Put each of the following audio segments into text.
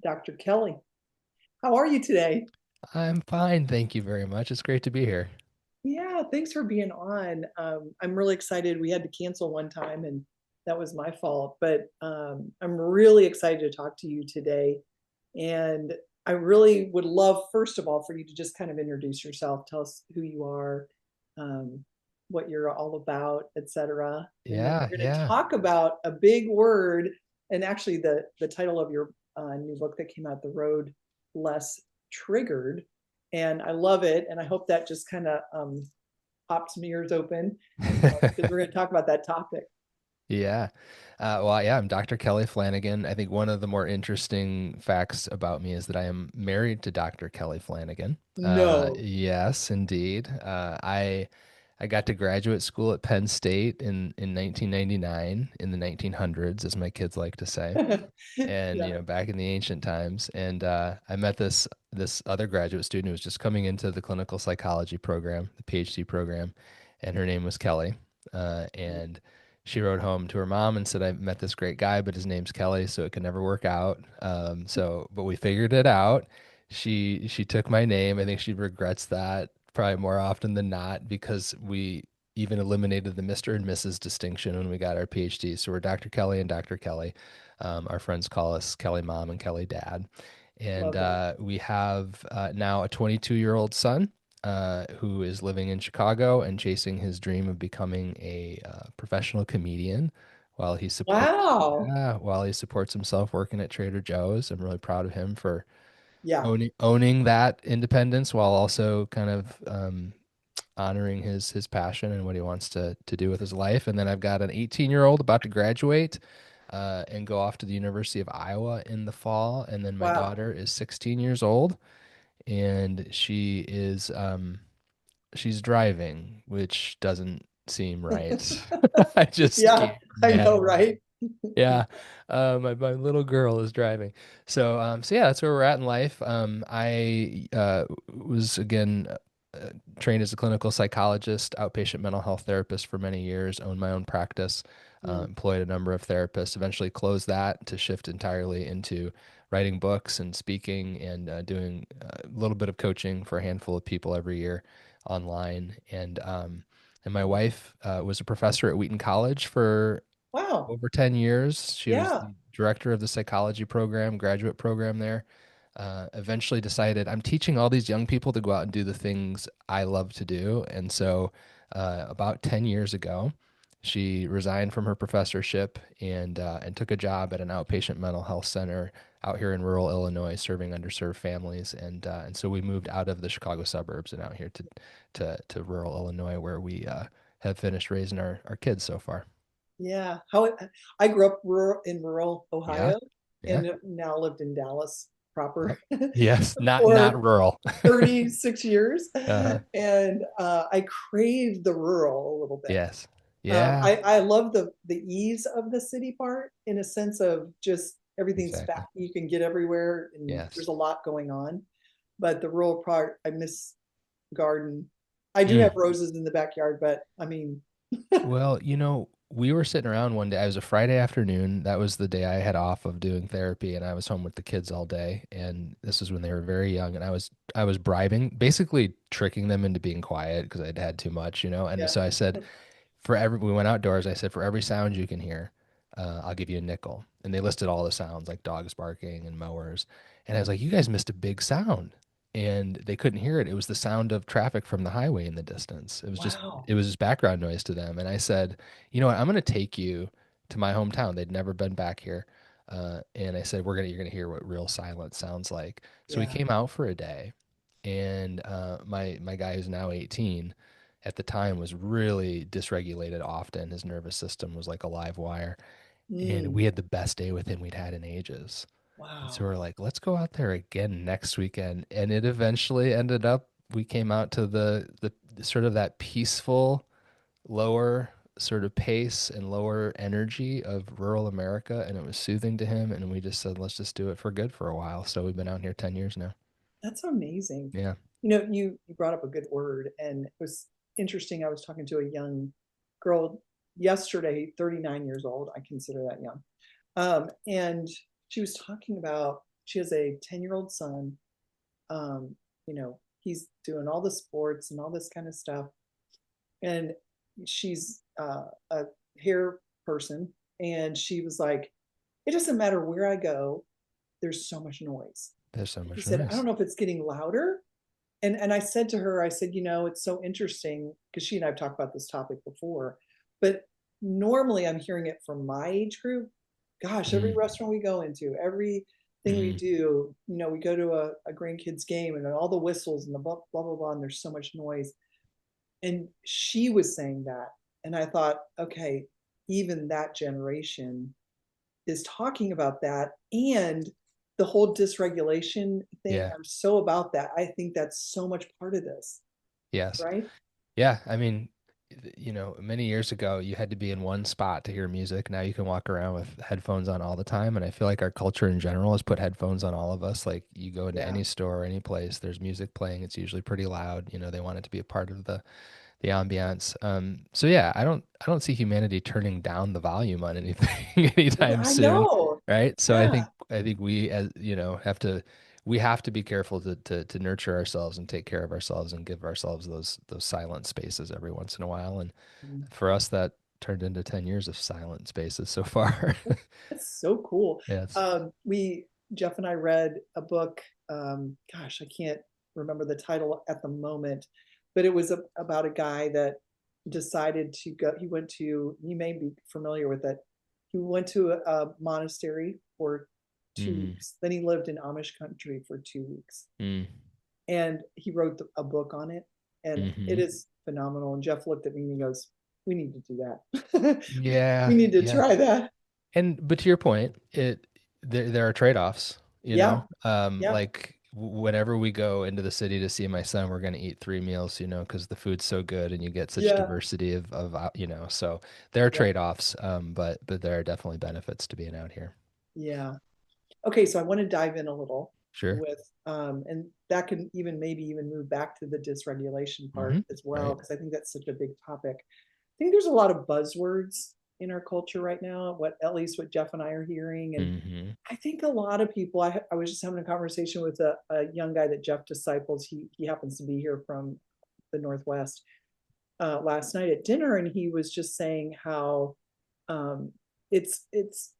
Dr. Kelly. How are you today? I'm fine, thank you very much. It's great to be here. Yeah, thanks for being on. I'm really excited. We had to cancel one time, and that was my fault. But I'm really excited to talk to you today. And I really would love, first of all, for you to just kind of introduce yourself, tell us who you are, um, what you're all about, etc. And then Yeah, we're going to yeah. talk about a big word, and actually the title of your new book that came out, The Road Less Triggered. And I love it, and I hope that just kind of popped some ears open because we're going to talk about that topic. Yeah. Well, yeah, I'm Dr. Kelly Flanagan. I think one of the more interesting facts about me is that I am married to Dr. Kelly Flanagan. No. Yes, indeed. I got to graduate school at Penn State in 1999, in the 1900s, as my kids like to say. And Yeah. back in the ancient times. And I met this other graduate student who was just coming into the clinical psychology program, the PhD program, and her name was Kelly. And she wrote home to her mom and said, "I met this great guy, but his name's Kelly, so it could never work out." But we figured it out. She took my name. I think she regrets that probably more often than not because we even eliminated the Mr. and Mrs. distinction when we got our PhD. So we're Dr. Kelly and Dr. Kelly. Our friends call us Kelly Mom and Kelly Dad. And Love that. we have now a 22-year-old son who is living in Chicago and chasing his dream of becoming a professional comedian while he supports Wow. yeah, while he supports himself working at Trader Joe's. I'm really proud of him for Yeah. owning that independence while also kind of honoring his passion and what he wants to do with his life. And then I've got an 18-year-old about to graduate and go off to the University of Iowa in the fall. And then my Wow. daughter is 16 years old, and she's driving, which doesn't seem right. I just Yeah, can't I know, imagine. right? Yeah, my little girl is driving. So yeah, that's where we're at in life. I was again trained as a clinical psychologist, outpatient mental health therapist for many years, owned my own practice, Mm. employed a number of therapists, eventually closed that to shift entirely into writing books and speaking and doing a little bit of coaching for a handful of people every year online. And my wife was a professor at Wheaton College for Wow. over 10 years. She was Yeah. the director of the psychology program, graduate program there. Eventually decided I'm teaching all these young people to go out and do the things I love to do. And so about 10 years ago, she resigned from her professorship and took a job at an outpatient mental health center out here in rural Illinois, serving underserved families. And so we moved out of the Chicago suburbs and out here to rural Illinois, where we have finished raising our kids so far. Yeah. How I grew up in rural Yeah. Ohio Yeah. and now lived in Dallas proper Yep. Yes. Not for rural. 36 years. Uh-huh. And I crave the rural a little bit. Yes. Yeah. I love the ease of the city part in a sense of just everything's fast. Exactly. You can get everywhere and there's Yes. a lot going on. But the rural part, I miss garden. I do have Mm. roses in the backyard, but I mean, Well, we were sitting around one day. It was a Friday afternoon. That was the day I had off of doing therapy, and I was home with the kids all day. And this was when they were very young, and I was bribing, basically tricking them into being quiet because I'd had too much, And yeah. so I said, we went outdoors. I said, for every sound you can hear, I'll give you a nickel. And they listed all the sounds like dogs barking and mowers. And I was like, you guys missed a big sound. And they couldn't hear it. It was the sound of traffic from the highway in the distance. Wow. It was just background noise to them. And I said, you know what? I'm going to take you to my hometown. They'd never been back here. And I said, you're going to hear what real silence sounds like. So we Yeah. came out for a day, and my guy who's now 18 at the time was really dysregulated often. His nervous system was like a live wire. And Mm. we had the best day with him we'd had in ages. And so Wow. we're like, let's go out there again next weekend. And it eventually ended up, we came out to the sort of that peaceful, lower sort of pace and lower energy of rural America. And it was soothing to him. And we just said, let's just do it for good for a while. So we've been out here 10 years now. That's amazing. Yeah. You brought up a good word, and it was interesting. I was talking to a young girl yesterday, 39 years old. I consider that young. And she was talking about she has a 10-year-old son. You know, he's doing all the sports and all this kind of stuff. And she's a hair person. And she was like, it doesn't matter where I go, there's so much noise. There's so He much said, I noise. don't know if it's getting louder. And I said to her, I said, you know, it's so interesting because she and I've talked about this topic before, but normally I'm hearing it from my age group. Gosh, every Mm, restaurant we go into, everything we mm, do, you know, we go to a grandkids game and all the whistles and the blah, blah, blah, blah, and there's so much noise. And she was saying that. And I thought, okay, even that generation is talking about that. And the whole dysregulation thing, yeah. I'm so about that. I think that's so much part of this, Yes. right? Yeah. I mean, many years ago, you had to be in one spot to hear music. Now you can walk around with headphones on all the time. And I feel like our culture in general has put headphones on all of us. Like you go into Yeah. any store, any place, there's music playing. It's usually pretty loud. They want it to be a part of the ambiance. So yeah, I don't see humanity turning down the volume on anything anytime I soon, know. right? So I Yeah. think I think we as have to be careful to nurture ourselves and take care of ourselves and give ourselves those silent spaces every once in a while. And for us, that turned into 10 years of silent spaces so far. That's so cool. Yeah, Jeff and I read a book. Gosh, I can't remember the title at the moment, but it was about a guy that decided to go. He went to, you may be familiar with it. He went to a monastery for two mm, weeks. Then he lived in Amish country for 2 weeks. mm, And he wrote a book on it. And it mm-hmm. is phenomenal. And Jeff looked at me and he goes, we need to do that. We Yeah, need to yeah. try that. But to your point, there are trade-offs, Yeah. Yeah. like whenever we go into the city to see my son, we're going to eat 3 meals, because the food's so good and you get such Yeah. diversity so there are Yeah. trade-offs, but there are definitely benefits to being out here. Yeah. Okay, so I want to dive in a little Sure. with, and that can even maybe even move back to the dysregulation Hmm. part as well, Right. because I think that's such a big topic. I think there's a lot of buzzwords in our culture right now, what at least what Jeff and I are hearing. And Hmm. I think a lot of people, I was just having a conversation with a young guy that Jeff disciples. He happens to be here from the Northwest last night at dinner, and he was just saying how um, it's it's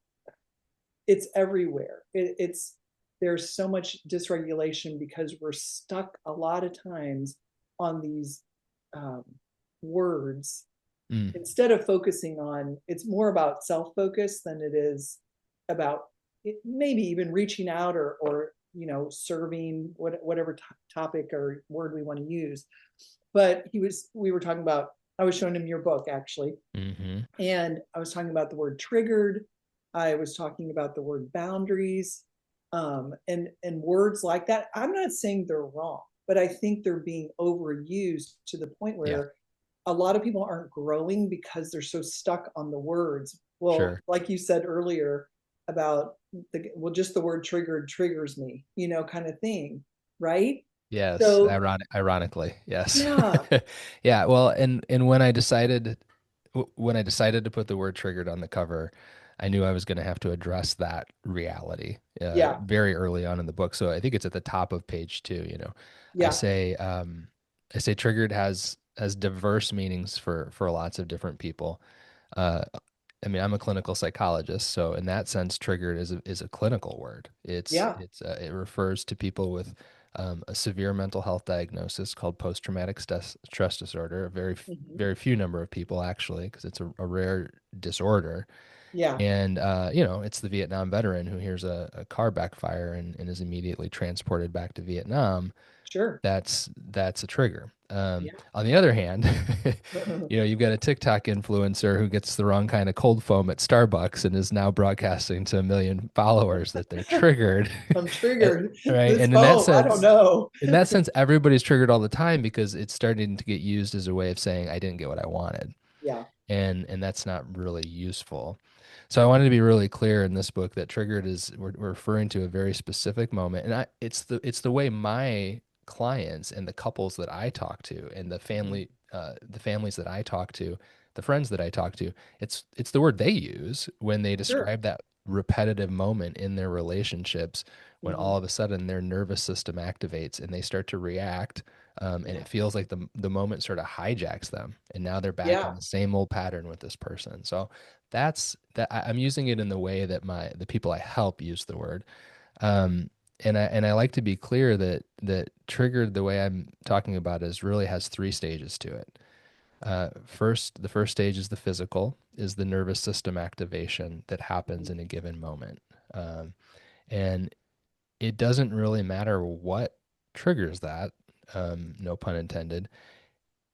it's everywhere. It's there's so much dysregulation because we're stuck a lot of times on these um, words Mm. instead of focusing on. It's more about self-focus than it is about it, maybe even reaching out or serving whatever topic or word we want to use. But we were talking about. I was showing him your book actually, Hmm. and I was talking about the word triggered. I was talking about the word boundaries, and words like that. I'm not saying they're wrong, but I think they're being overused to the point Yeah, where a lot of people aren't growing because they're so stuck on the words. Well, sure. like you said earlier about just the word triggered triggers me, kind of thing, right? Yes, So ironically, yes. yeah, Yeah, well, and when I decided to put the word triggered on the cover, I knew I was going to have to address that reality yeah, very early on in the book. So I think it's at the top of page 2. I yeah, say I say triggered has diverse meanings for lots of different people. Uh, I mean, I'm a clinical psychologist, so in that sense, triggered is a clinical word. yeah. It refers to people with a severe mental health diagnosis called post-traumatic stress disorder. A Mhm. very few number of people actually, because it's a rare disorder. Yeah, And it's the Vietnam veteran who hears a car backfire and is immediately transported back to Vietnam. sure. That's a trigger. Yeah. On the other hand, you've got a TikTok influencer who gets the wrong kind of cold foam at Starbucks and is now broadcasting to a million followers that they're triggered. I'm And- triggered. right? This And foam, I don't know. in that sense, everybody's triggered all the time because it's starting to get used as a way of saying I didn't get what I wanted, Yeah. and that's not really useful. So I wanted to be really clear in this book that triggered is we're referring to a very specific moment, and it's the way my clients and the couples that I talk to and Mhm. the families that I talk to, the friends that I talk to, it's the word they use when they Sure. describe repetitive moment in their relationships when Hmm. all of a sudden their nervous system activates and they start to react. And Yeah. it feels like the moment sort of hijacks them, and now they're back in Yeah. the same old pattern with this person. So that's that. I'm using it in the way that the people I help use the word. Um, and I like to be clear that triggered, the way I'm talking about, is really has three stages to it. The first stage is the physical, is the nervous system activation that happens Mhm. in a given moment. Um, and it doesn't really matter what triggers that, no pun intended.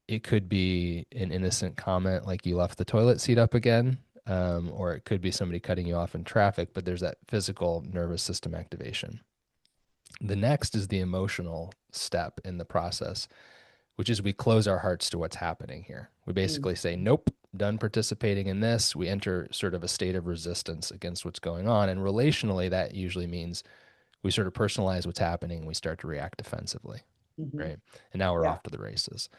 It could be an innocent comment like you left the toilet seat up again, or it could be somebody cutting you off in traffic, but there's that physical nervous system activation. The next is the emotional step in the process, which is we close our hearts to what's happening here. We Mhm. basically say, nope, done participating in this. We enter sort of a state of resistance against what's going on. And relationally, that usually means we sort of personalize what's happening. We start to react defensively, Mhm. right? And now we're Yeah. off to the races.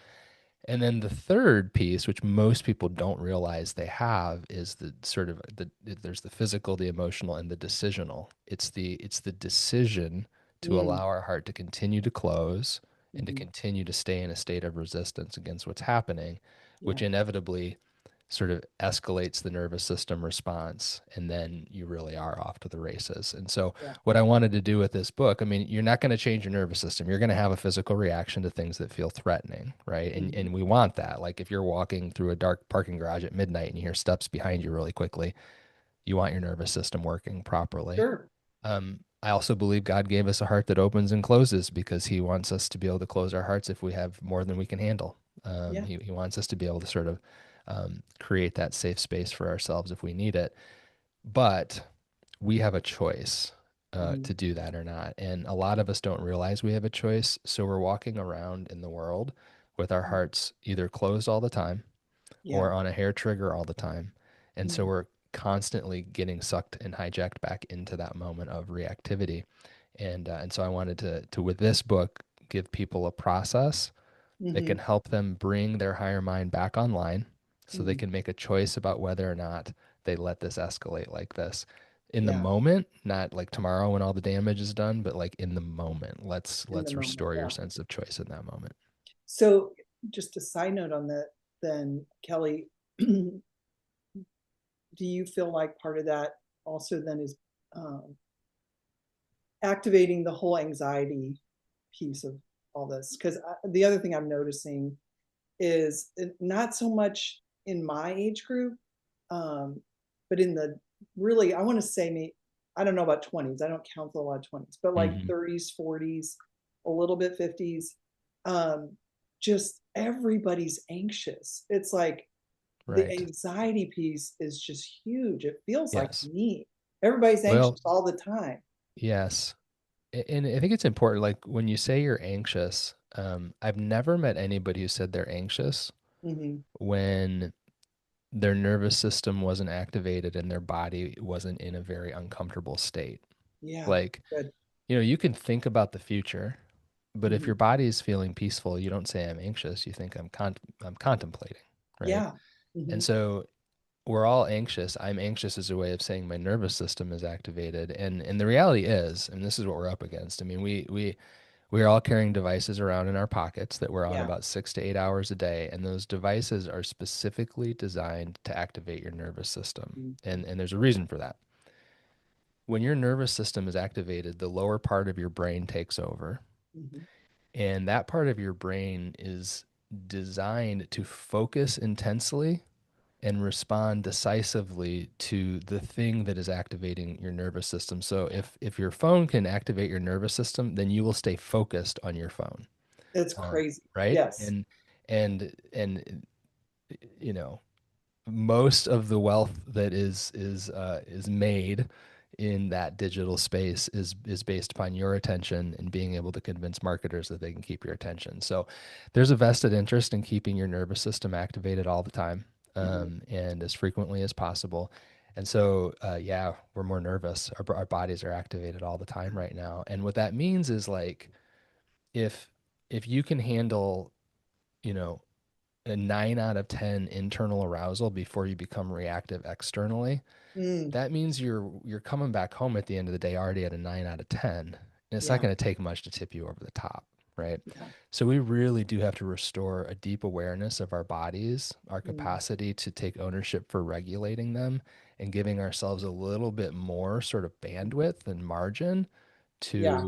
And then the third piece, which most people don't realize they have, is the sort of there's the physical, the emotional, and the decisional. It's the decision to Mm. allow our heart to continue to close and to Mhm. continue to stay in a state of resistance against what's happening, which Yeah. inevitably sort of escalates the nervous system response, and then you really are off to the races. And so Yeah. what I wanted to do with this book, I mean, you're not going to change your nervous system. You're going to have a physical reaction to things that feel threatening, right? Mhm. And we want that. Like if you're walking through a dark parking garage at midnight and you hear steps behind you really quickly, you want your nervous system working properly. Sure. I also believe God gave us a heart that opens and closes because He wants us to be able to close our hearts if we have more than we can handle. Yeah. He wants us to be able to sort of create that safe space for ourselves if we need it. But we have a choice Mhm. to do that or not. And a lot of us don't realize we have a choice. So we're walking around in the world with our Mhm. hearts either closed all the time Yeah. or on a hair trigger all the time. And so Mhm. we're constantly getting sucked and hijacked back into that moment of reactivity. And so I wanted to with this book give people a process that can Mhm. help them bring their higher mind back online so they Mhm. can make a choice about whether or not they let this escalate like this in the Yeah. moment, not like tomorrow when all the damage is done, but like in the moment. In the Let's moment. restore your Yeah. sense of choice in that moment. So, just a side note on that, then, Kelly, do you feel like part of that also then is um, activating the whole anxiety piece of all this? Because the other thing I'm noticing is not so much in my age group, um, but in the really, I want to say me, I don't know about 20s. I don't count a lot of 20s, but like Hmm. 30s, 40s, a little bit 50s. Um, just everybody's anxious. It's like the Right. anxiety piece is just huge. It feels like Yes. me. Everybody's Well, anxious all the time. yes. And I think it's important, like when you say you're anxious, I've never met anybody who said they're anxious Hmm. when their nervous system wasn't activated and their body wasn't in a very uncomfortable state. Yeah, Like, good. you can think about the future, but if Hmm. your body is feeling peaceful, you don't say I'm anxious, you think I'm contemplating, right? Yeah. Hmm. And so we're all anxious. I'm anxious as a way of saying my nervous system is activated. And the reality is, and this is what we're up against. I mean, we are all carrying devices around in our pockets that we're on Yeah. about 6 to 8 hours a day, and those devices are specifically designed to activate your nervous system. And there's a reason for that. When your nervous system is activated, the lower part of your brain takes over, Hmm. and that part of your brain is designed to focus intensely and respond decisively to the thing that is activating your nervous system. So if your phone can activate your nervous system, then you will stay focused on your phone, It's crazy. right? Yes. And you know, most of the wealth that is made in that digital space is based upon your attention and being able to convince marketers that they can keep your attention. So there's a vested interest in keeping your nervous system activated all the time, Hmm. and as frequently as possible. And so, yeah, we're more nervous. Our bodies are activated all the time right now. And what that means is like if if you can handle, you know, a 9 out of 10 internal arousal before you become reactive externally, Mm, that means you're coming back home at the end of the day already at a 9 out of 10. And it's not yeah, going to take much to tip you over the top, right? yeah. So we really do have to restore a deep awareness of our bodies, our Mm, capacity to take ownership for regulating them, and giving ourselves a little bit more sort of bandwidth and margin yeah,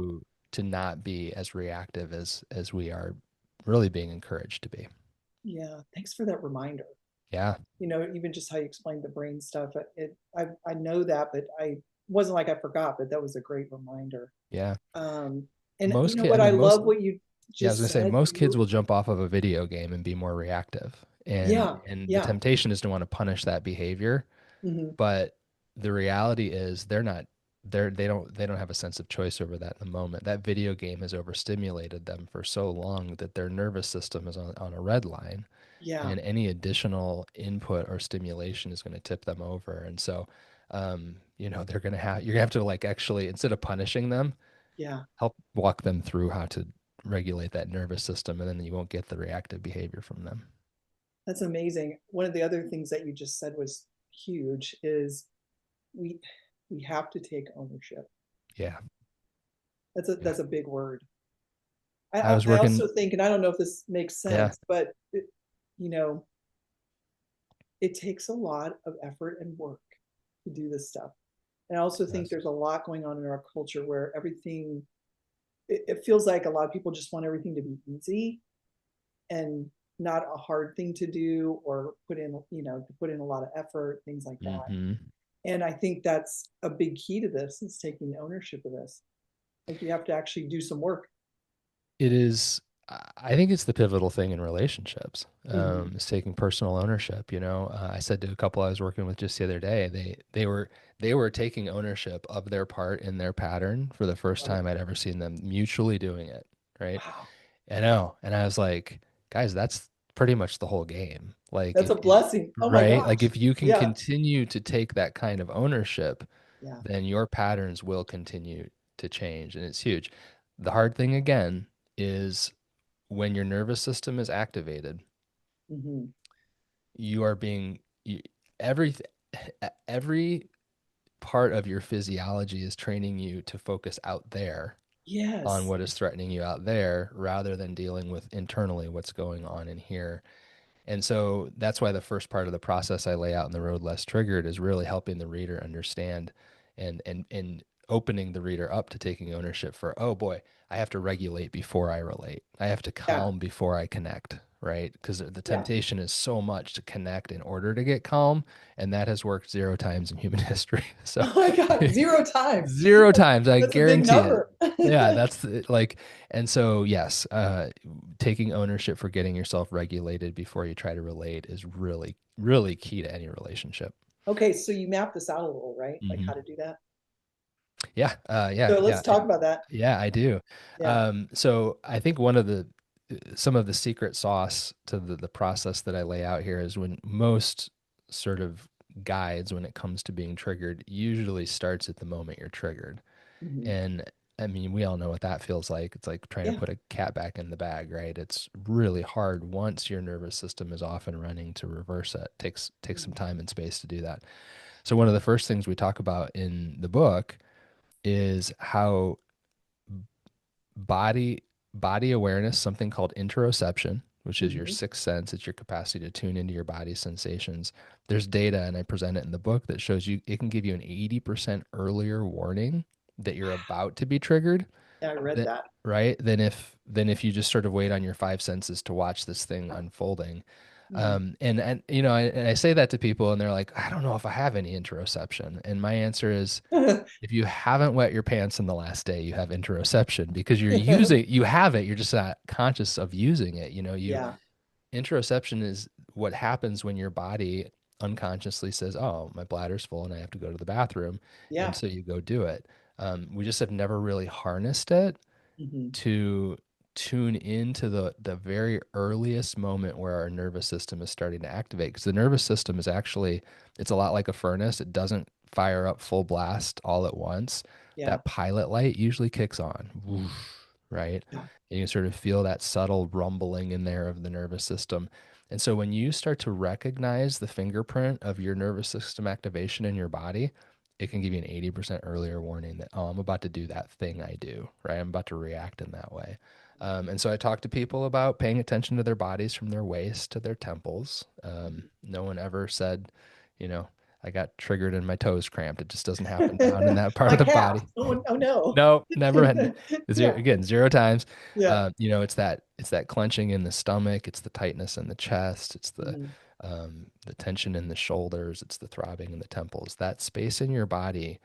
to not be as reactive as we are really being encouraged to be. yeah. Thanks for that reminder. Yeah. Even just how you explained the brain stuff. I know that, but I wasn't like I forgot, but that was a great reminder. Yeah. Um, and you Most know kid, I what? I mean, most love what you Yeah, I was just gonna say said. most kids will jump off of a video game and be more reactive. And Yeah, and the yeah. temptation is to want to punish that behavior, Hmm. but the reality is they don't have a sense of choice over that in the moment. That video game has overstimulated them for so long that their nervous system is on a red line, Yeah, and any additional input or stimulation is going to tip them over. And so you're gonna have to like actually, instead of punishing them, yeah. help walk them through how to regulate that nervous system, and then you won't get the reactive behavior from them. That's amazing. One of the other things that you just said was huge is we we have to take ownership. Yeah. Yeah. That's a big word. I, I I was I working. also think, and I don't know if this makes Yeah. sense, but you know, it takes a lot of effort and work to do this stuff. And I also It think does. there's a lot going on in our culture where everything, it feels like a lot of people just want everything to be easy and not a hard thing to do or to put in a lot of effort, things like that. Hmm. And I think that's a big key to this is taking ownership of this. Like you have to actually do some work. It is. I think it's the pivotal thing in relationships. Hmm. Is taking personal ownership. I said to a couple I was working with just the other day, they were taking ownership of their part in their pattern for the first Love it. time I'd ever seen them mutually doing it. Right. Wow. I know. And I was like, guys, that's pretty much the whole game. Like That's a if blessing. Oh my right? Like gosh. if you can Yeah. continue to take that kind of ownership, Yeah. then your patterns will continue to change. And it's huge. The hard thing again is when your nervous system is activated, Hmm. you are being you, every every part of your physiology is training you to focus out there on Yes. what is threatening you out there rather than dealing with internally what's going on in here. And so that's why the first part of the process I lay out in The Road Less Triggered is really helping the reader understand and opening the reader up to taking ownership for, oh boy, I have to regulate before I relate. I have to Yeah. calm before I connect, right? Because the Yeah. temptation is so much to connect in order to get calm, and that has worked 0 times in human history. So Oh my God. 0 times. 0 times, I That's a big guarantee it. number. Yeah, like, and so yes, taking ownership for getting yourself regulated before you try to relate is really, really key to any relationship. Okay. So you mapped this out a little, right? Like how Hmm. to do that. Yeah, yeah, So let's yeah, talk about that. yeah. I do. Yeah. So I think some of the secret sauce to the process that I lay out here is when most sort of guides when it comes to being triggered usually starts at the moment you're triggered. Hmm. And I mean, we all know what that feels like. It's like trying to Yeah. put a cat back in the bag, right? It's really hard once your nervous system is off and running to reverse it. Takes some Mm-hmm. time and space to do that. So one of the first things we talk about in the book is how body body awareness, something called interoception, which is your Mm-hmm. sixth sense. It's your capacity to tune into your body's sensations. There's data, and I present it in the book, that shows you it can give you an 80% earlier warning that you're about to be triggered, Yeah, I read that that. right, than if you just sort of wait on your five senses to watch this thing unfolding. Mm-hmm. And I say that to people, and they're like, I don't know if I have any interoception. And my answer is, if you haven't wet your pants in the last day, you have interoception because you have it, you're just not conscious of using it. Yeah. Interoception is what happens when your body unconsciously says, oh, my bladder's full and I have to go to the bathroom. And Yeah. so you go do it. We just have never really harnessed it Hmm. to tune into the very earliest moment where our nervous system is starting to activate, because the nervous system is actually, it's a lot like a furnace. It doesn't fire up full blast all at once. Yeah. That pilot light usually kicks on, woof, right? Yeah. And you sort of feel that subtle rumbling in there of the nervous system. And so when you start to recognize the fingerprint of your nervous system activation in your body, it can give you an 80% earlier warning that, oh, I'm about to do that thing I do, right? I'm about to react in that way. And so I talk to people about paying attention to their bodies from their waist to their temples. No one ever said, you know, I got triggered and my toes cramped. It just doesn't happen down in that part My of the calf. body. Oh, oh no. No, never had zero, Yeah. again, zero times. Yeah. It's that clenching in the stomach, it's the tightness in the chest, it's Mhm. the tension in the shoulders, it's the throbbing in the temples. That space in your body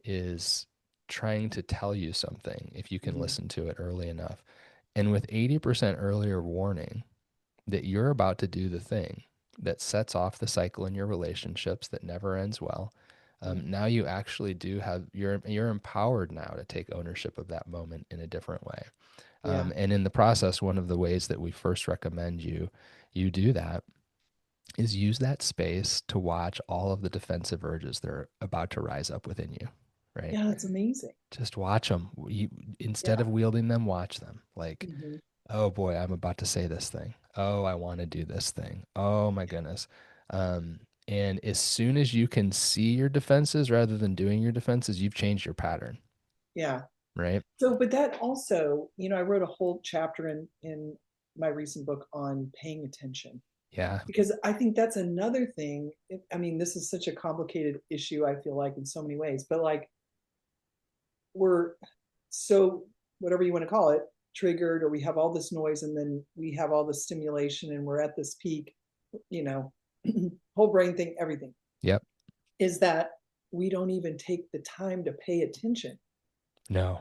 is trying to tell you something if you can Mhm. listen to it early enough. And with 80% earlier warning that you're about to do the thing that sets off the cycle in your relationships that never ends well, Yeah. now you actually do have you're empowered now to take ownership of that moment in a different way. Yeah. And in the process, one of the ways that we first recommend you do that is use that space to watch all of the defensive urges that are about to rise up within you, right? Yeah, that's amazing. Just watch them. Instead Yeah. of wielding them, watch them. Like, Mhm. oh boy, I'm about to say this thing. Oh, I want to do this thing. Oh my goodness. And as soon as you can see your defenses rather than doing your defenses, you've changed your pattern, Yeah. right? So, but that also, I wrote a whole chapter in my recent book on paying attention Yeah. because I think that's another thing. I mean, this is such a complicated issue, I feel like, in so many ways, but like we're so, whatever you want to call it, triggered, or we have all this noise and then we have all this stimulation and we're at this peak, you know, whole brain thing, everything Yep. is that we don't even take the time to pay attention, No. No,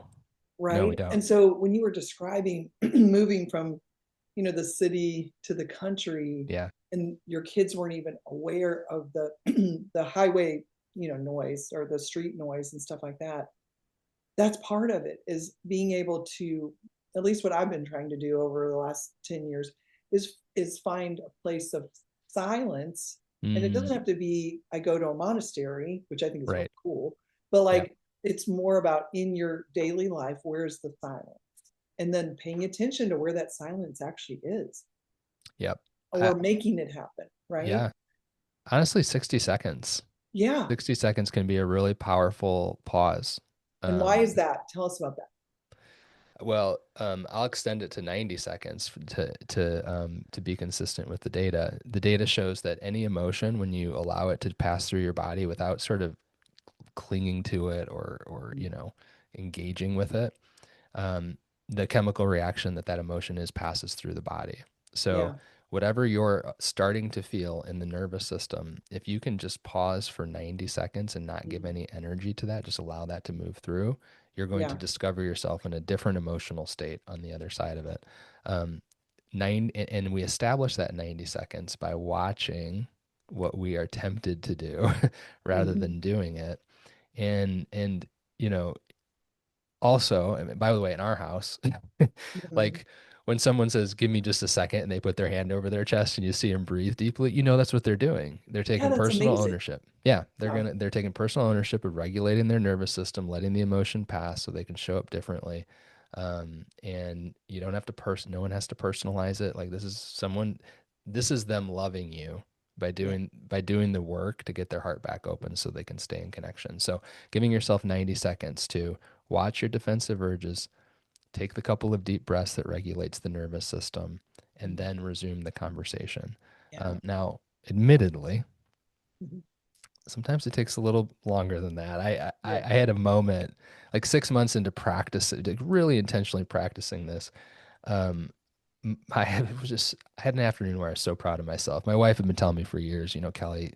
we right? don't. And so when you were describing moving from, the city to the country, Yeah. and your kids weren't even aware of the the highway, noise or the street noise and stuff like that. That's part of it, is being able to, at least what I've been trying to do over the last 10 years, is find a place of silence. And it Mm, doesn't have to be I go to a monastery, which I think is really right. cool, but Yep. like it's more about in your daily life, where's the silence? And then paying attention to where that silence actually is, Yep. or making it happen, right? Yeah. Honestly, 60 seconds. Yeah. 60 seconds can be a really powerful pause. And why is Um, that? Tell us about that. I'll extend it to 90 seconds to be consistent with the data. The data shows that any emotion, when you allow it to pass through your body without sort of clinging to it or engaging with it, um, the chemical reaction that emotion is passes through the body. So Yeah. whatever you're starting to feel in the nervous system, if you can just pause for 90 seconds and not give any energy to that, just allow that to move through, you're going to Yeah. discover yourself in a different emotional state on the other side of it. Um, and we establish that 90 seconds by watching what we are tempted to do rather Mm-hmm. than doing it. And you know, also, I mean, by the way, in our house, Mm-hmm. like when someone says, "Give me just a second," and they put their hand over their chest and you see them breathe deeply, that's what they're doing. They're Yeah, taking that's personal amazing. ownership. Yeah, Yeah. they're taking personal ownership of regulating their nervous system, letting the emotion pass so they can show up differently. And you don't have to no one has to personalize it. Like this is them loving you by Yeah. doing the work to get their heart back open so they can stay in connection. So giving yourself 90 seconds to watch your defensive urges, take the couple of deep breaths that regulates the nervous system, and Mhm. then resume the conversation. Yeah. Now, admittedly, Mhm. sometimes it takes a little longer than that. Yeah. I had a moment like 6 months into practice, like really intentionally practicing this. Um, I had an afternoon where I was so proud of myself. My wife had been telling me for years, Kelly,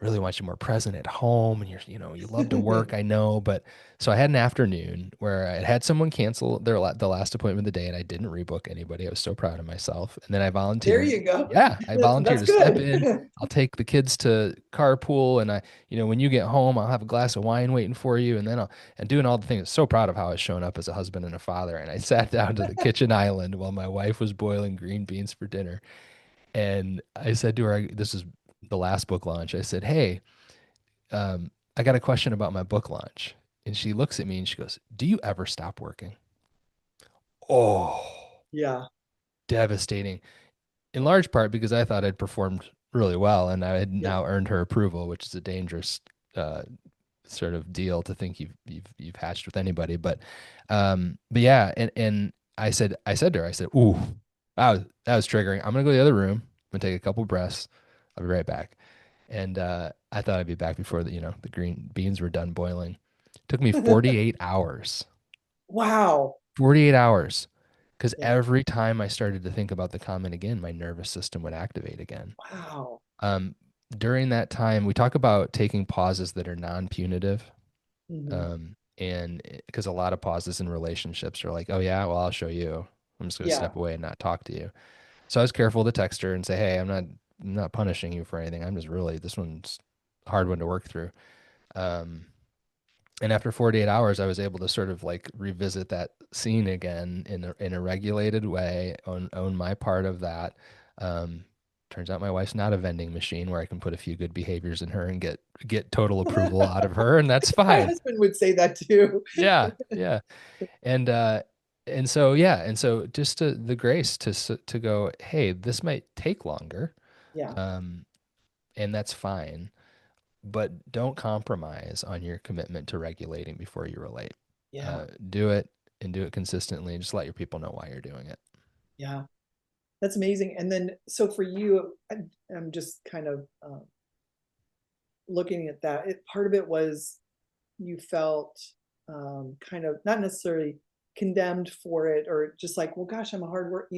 really want you more present at home, and you love to work, I know. But so I had an afternoon where I had someone cancel the last appointment of the day, and I didn't rebook anybody. I was so proud of myself. And then I There volunteered. you go. Yeah, I volunteered That's to step good. in. I'll take the kids to carpool, and when you get home, I'll have a glass of wine waiting for you, and then and doing all the things. So proud of how I was showing up as a husband and a father. And I sat down to the kitchen island while my wife was boiling green beans for dinner. And I said to her, this is the last book launch. I said, "Hey, I got a question about my book launch." And she looks at me and she goes, "Do you ever stop working?" Oh, Yeah. devastating. in large part because I thought I'd performed really well and I had Yeah. now earned her approval, which is a dangerous uh, sort of deal to think you've hatched with anybody. But yeah, and I said to her, I said, "Ooh, that was triggering. I'm gonna go to the other room. I'm gonna take a couple breaths. I'll be right back." And I thought I'd be back before the green beans were done boiling. Took me 48 hours. Wow. 48 hours. Because Yeah. every time I started to think about the comment again, my nervous system would activate again. Wow. Um, During that time, we talk about taking pauses that are non-punitive. Hmm. And because a lot of pauses in relationships are like, oh yeah, well, I'll show you. I'm just going to Yeah. step away and not talk to you. So I was careful to text her and say, hey, I'm not punishing you for anything. I'm just really, this one's a hard one to work through. Um, and after 48 hours, I was able to sort of like revisit that scene again in a regulated way, own my part of that. Um, Turns out my wife's not a vending machine where I can put a few good behaviors in her and get total approval out of her, and that's My fine. husband would say that too. Yeah, yeah. And and so just the grace to go, hey, this might take longer, Yeah. um, and that's fine, but don't compromise on your commitment to regulating before you relate. Yeah. Do it and do it consistently, and just let your people know why you're doing it. Yeah. That's amazing. And then, so for you, I'm just kind of looking at that. Part of it was you felt kind of not necessarily condemned for it, or just like, well, gosh, I'm a hard work.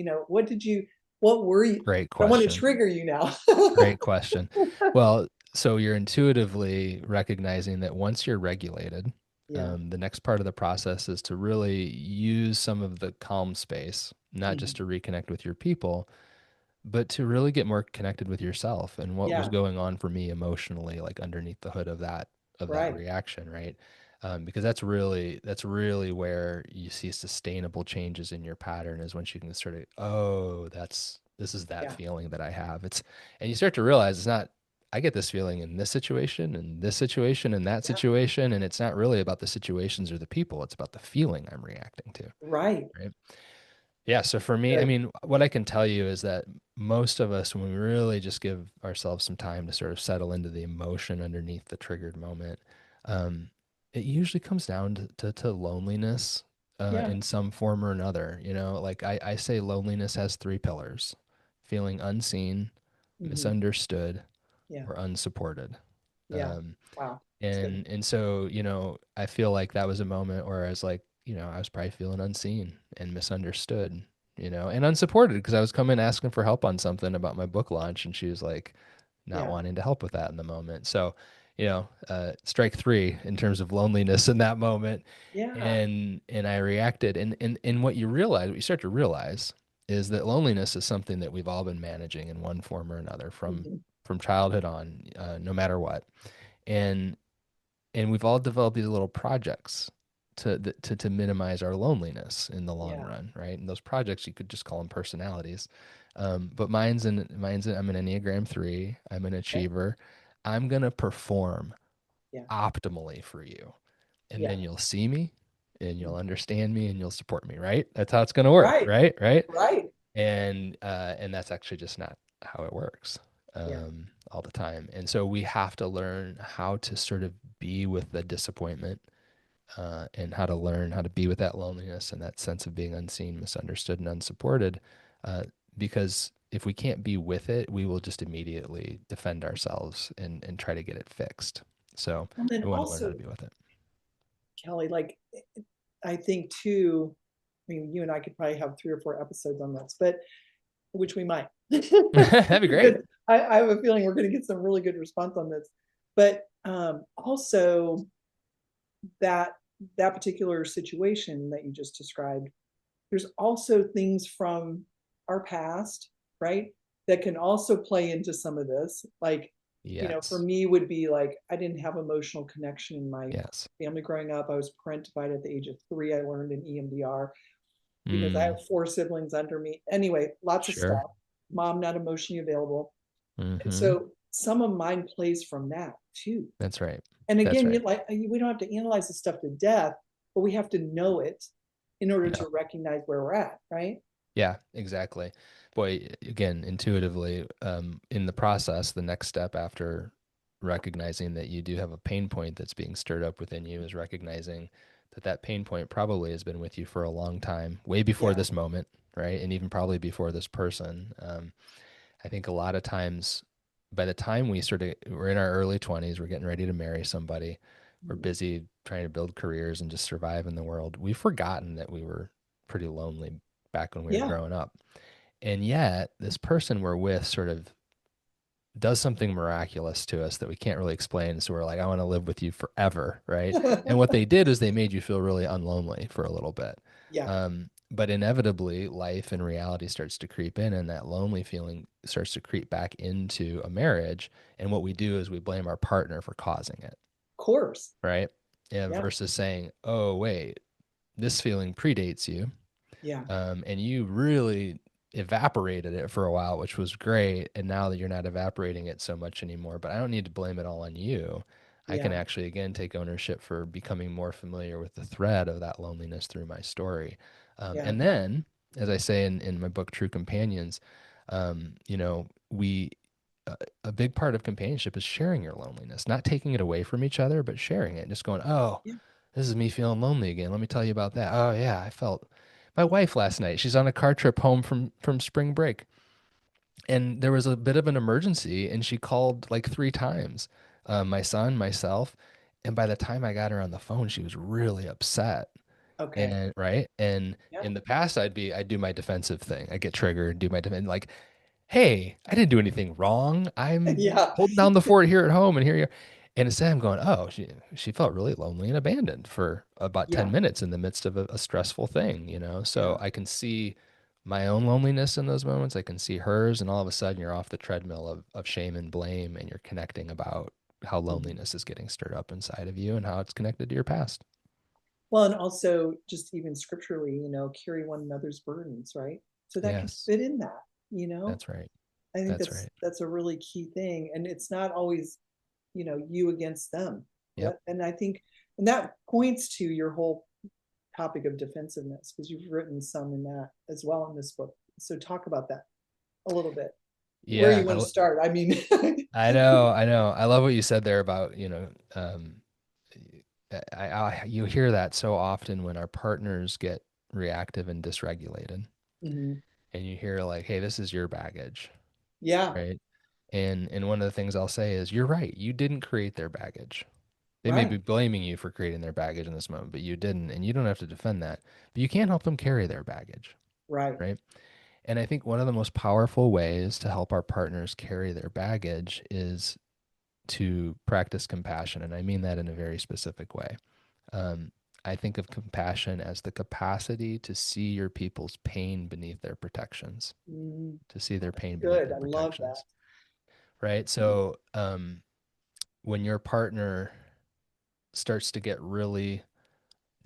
What were you? Great I want to question. trigger you now. Great question. Well, so you're intuitively recognizing that once you're regulated, Yeah. the next part of the process is to really use some of the calm space, not just Mhm. to reconnect with your people, but to really get more connected with yourself and what was Yeah. going on for me emotionally, like underneath the hood of that Right. reaction, right? Because that's really where you see sustainable changes in your pattern is once you can sort of, oh, this is that Yeah. feeling that I have. And you start to realize it's not. I get this feeling in this situation, and this situation, and that Yeah. situation, and it's not really about the situations or the people. It's about the feeling I'm reacting to, Right. right? Yeah, so for me, I Good. mean, what I can tell you is that most of us, when we really just give ourselves some time to sort of settle into the emotion underneath the triggered moment, um, it usually comes down to loneliness Yeah. in some form or another. Like I say, loneliness has three pillars: feeling unseen, Hmm. misunderstood, Yeah. or unsupported. Yeah. Um, Wow. That's good. and so, I feel like that was a moment where I was like, I was probably feeling unseen and misunderstood, and unsupported because I was coming asking for help on something about my book launch, and she was like not Yeah. wanting to help with that in the moment. So, strike three in terms of loneliness in that moment. Yeah. And I reacted, and what you start to realize is that loneliness is something that we've all been managing in one form or another Hmm. from childhood on, no matter what. And and we've all developed these little projects to minimize our loneliness in the long Yeah. run, right? And those projects, you could just call them personalities. But I'm an Enneagram 3. I'm an Okay. achiever. I'm gonna perform Yeah. optimally for you, and Yeah. then you'll see me, and you'll Mhm. understand me, and you'll support me, right? That's how it's gonna work, Right. right? Right? Right. And that's actually just not how it works Yeah. all the time. And so we have to learn how to sort of be with the disappointment, and how to learn how to be with that loneliness and that sense of being unseen, misunderstood, and unsupported. Uh, because if we can't be with it, we will just immediately defend ourselves and try to get it fixed. So And then we want to learn how also, to be with it. Kelly, like, I think too, I mean, you and I could probably have 3 or 4 episodes on this, but which we might, That'd be great. because I have a feeling we're going to get some really good response on this. But also that that particular situation that you just described, there's also things from our past, right? That can also play into some of this. Like, for Yes. me would be like, I didn't have emotional connection in my Yes. family growing up. I was parentified at the age of 3. I learned in EMDR because I Mm, have 4 siblings under me. Anyway, lots of sure. stuff. Mom not emotionally available. And Mm-hmm. so some of mine plays from that too. That's right. And That's again, right. we don't have to analyze this stuff to death, but we have to know it in order No. to recognize where we're at, right? Yeah, exactly. Boy, again, intuitively, in the process, the next step after recognizing that you do have a pain point that's being stirred up within you is recognizing that that pain point probably has been with you for a long time, way before Yeah. this moment, right? And even probably before this person. I think a lot of times, by the time we're in our early 20s, we're getting ready to marry somebody, we're Mhm. busy trying to build careers and just survive in the world. We've forgotten that we were pretty lonely back when we were Yeah. growing up. And yet, this person we're with sort of does something miraculous to us that we can't really explain. So we're like, I want to live with you forever, right? And what they did is they made you feel really unlonely for a little bit. Yeah. But inevitably, life and reality starts to creep in, and that lonely feeling starts to creep back into a marriage. And what we do is we blame our partner for causing it, Of course. right? Yeah, Yeah. versus saying, oh, wait, this feeling predates you, Yeah. and you really evaporated it for a while, which was great. And now that you're not evaporating it so much anymore, but I don't need to blame it all on you. I can Yeah. actually, again, take ownership for becoming more familiar with the thread of that loneliness through my story. Yeah. And then, as I say in my book, True Companions, we, a big part of companionship is sharing your loneliness, not taking it away from each other, but sharing it, just going, oh, Yeah. this is me feeling lonely again. Let me tell you about that. Oh yeah, I felt my wife last night. She's on a car trip home from spring break, and there was a bit of an emergency, and she called like 3 times. My son, myself, and by the time I got her on the phone, she was really upset. Okay. And right, and Yeah. in the past, I'd do my defensive thing. I get triggered, do my defense, like, hey, I didn't do anything wrong. I'm Yeah. holding down the fort here at home, and here you are. And instead, I'm going, oh, she felt really lonely and abandoned for about 10 Yeah. minutes in the midst of a stressful thing, So Yeah. I can see my own loneliness in those moments. I can see hers, and all of a sudden you're off the treadmill of shame and blame, and you're connecting about how Mhm. loneliness is getting stirred up inside of you and how it's connected to your past. Well, and also just even scripturally, carry one another's burdens, right? So that can Yes, fit in that, you know? that's right. I think That's that's right. that's a really key thing. And it's not always, you against them. Yep. And I think and that points to your whole topic of defensiveness, because you've written some in that as well in this book. So talk about that a little bit. Where Yeah. you want to start. I mean, I know, I know. I love what you said there about, you hear that so often when our partners get reactive and dysregulated, mhm. and you hear like, "Hey, this is your baggage," Yeah, right? And one of the things I'll say is, "You're right. You didn't create their baggage. They may right, be blaming you for creating their baggage in this moment, but you didn't, and you don't have to defend that. But you can't help them carry their baggage, right. right?" And I think one of the most powerful ways to help our partners carry their baggage is to practice compassion. And I mean that in a very specific way. Um, I think of compassion as the capacity to see your people's pain beneath their protections, Mhm. to see their pain beneath Good. their I love that. protections, right? So when your partner starts to get really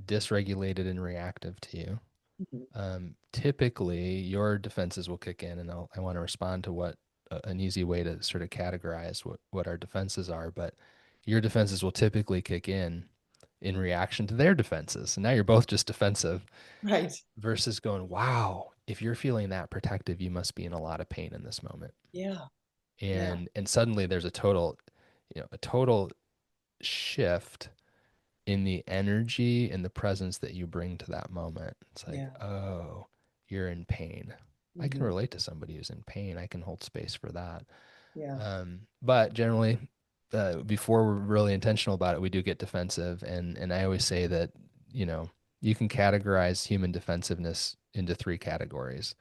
dysregulated and reactive to you, Mhm. typically your defenses will kick in, and I want to respond to what an easy way to sort of categorize what our defenses are, but your defenses will typically kick in reaction to their defenses. And now you're both just defensive Right. versus going, wow, if you're feeling that protective, you must be in a lot of pain in this moment. Yeah. Yeah. And suddenly there's a total shift in the energy and the presence that you bring to that moment. It's like, Yeah. oh, you're in pain. I can Mhm. relate to somebody who's in pain. I can hold space for that. Yeah. But generally, before we're really intentional about it, we do get defensive. And I always say that, you know, you can categorize human defensiveness into 3 categories.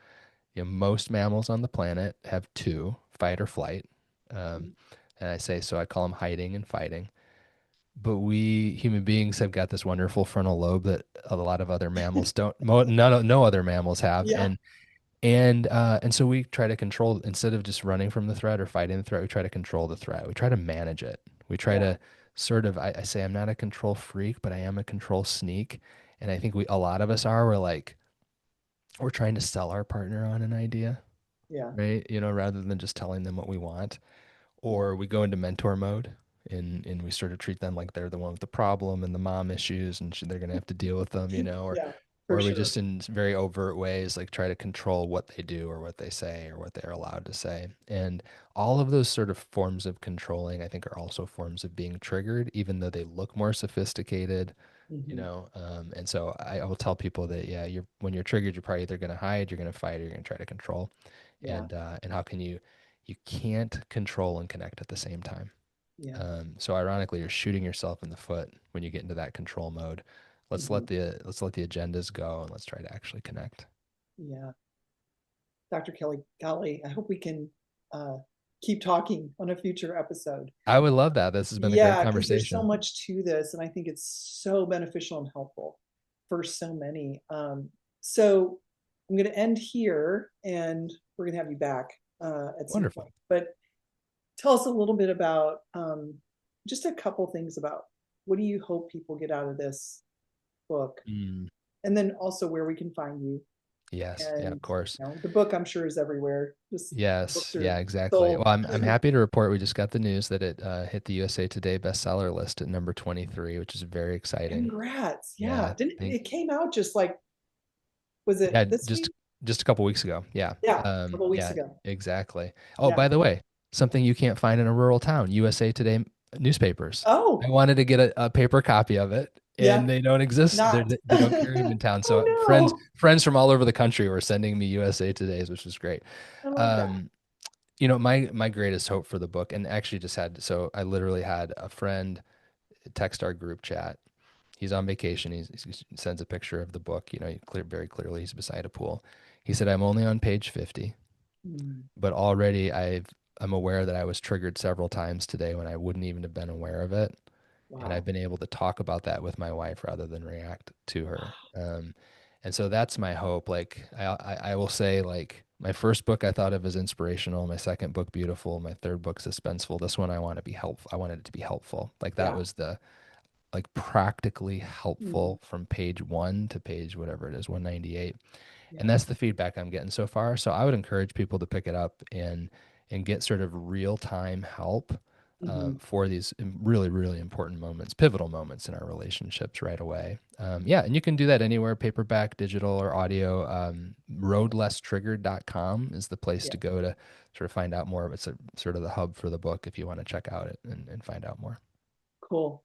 Most mammals on the planet have two, fight or flight. Um, Mhm. and I say, so I call them hiding and fighting. But we human beings have got this wonderful frontal lobe that a lot of other mammals don't. No other mammals have, Yeah. and so we try to control instead of just running from the threat or fighting the threat. We try to control the threat. We try to manage it. We try Yeah. to sort of. I say I'm not a control freak, but I am a control sneak, and I think a lot of us are. We're trying to sell our partner on an idea, Yeah. right? Rather than just telling them what we want, Yeah. or we go into mentor mode and we sort of treat them like they're the one with the problem and the mom issues and they're going to have to deal with them, or Yeah. for or we sure. just in very overt ways like try to control what they do or what they say or what they're allowed to say. And all of those sort of forms of controlling, I think, are also forms of being triggered, even though they look more sophisticated, you Hmm. know. And so I will tell people that yeah, you're when you're triggered, you're probably either going to hide, you're going to fight, or you're going to try to control. Yeah, And how can you can't control and connect at the same time. yeah. So ironically, you're shooting yourself in the foot when you get into that control mode. Hmm. Let's let the agendas go and let's try to actually connect. Yeah. Dr. Kelly, golly, I hope we can uh, keep talking on a future episode. I would love that. This has been a great Yeah, because there's so conversation. much to this, and I think it's so beneficial and helpful for so many. So I'm going to end here, and we're going to have you back at some point. Wonderful. But tell us a little bit about just a couple things about what do you hope people get out of this book, Mm, and then also where we can find you. yes, yeah, of And course. the book I'm sure is everywhere. Just books Yes, are yeah, exactly. Well, sold. I'm happy to report we just got the news that it hit the USA Today bestseller list at number 23, which is very exciting. Congrats! Yeah, Yeah, didn't thank it came out just like was Yeah, it this week? just a couple weeks ago. Yeah. Yeah, a couple weeks Yeah, ago. exactly. Oh, Yeah. by the way, something you can't find in a rural town, USA Today newspapers. I Oh, wanted to get a paper copy of it and yeah. they don't exist. Not. They don't carry them in town. So Oh no, friends from all over the country were sending me USA Todays, which was great. I love that. Um, my greatest hope for the book, and actually just had so I literally had a friend text our group chat. He's on vacation. He sends a picture of the book. You know, very clearly he's beside a pool. He said, "I'm only on page 50, Mm, but already I'm aware that I was triggered several times today when I wouldn't even have been aware of it, and I've wow. been able to talk about that with my wife rather than react to her." And so that's my hope. Like I will say, like my first book I thought of as inspirational, my second book beautiful, my third book suspenseful. This one I want to be helpful. I wanted it to be helpful. Like that Yeah. was the like practically Mm, helpful from page one to page whatever it is, 198. And yeah. that's the feedback I'm getting so far. So I would encourage people to pick it up and get sort of real time help Hmm. for these really, really important moments, pivotal moments in our relationships right away. Yeah, and you can do that anywhere, paperback, digital, or audio. Roadlesstriggered.com is the place Yeah. to go to sort of find out more. It's a, sort of the hub for the book if you want to check out it and find out more. Cool.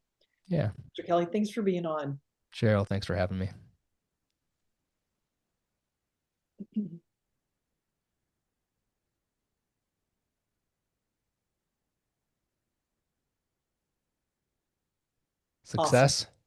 Yeah. Mr. Kelly, thanks for being on. Cheryl, thanks for having me. Awesome. Success.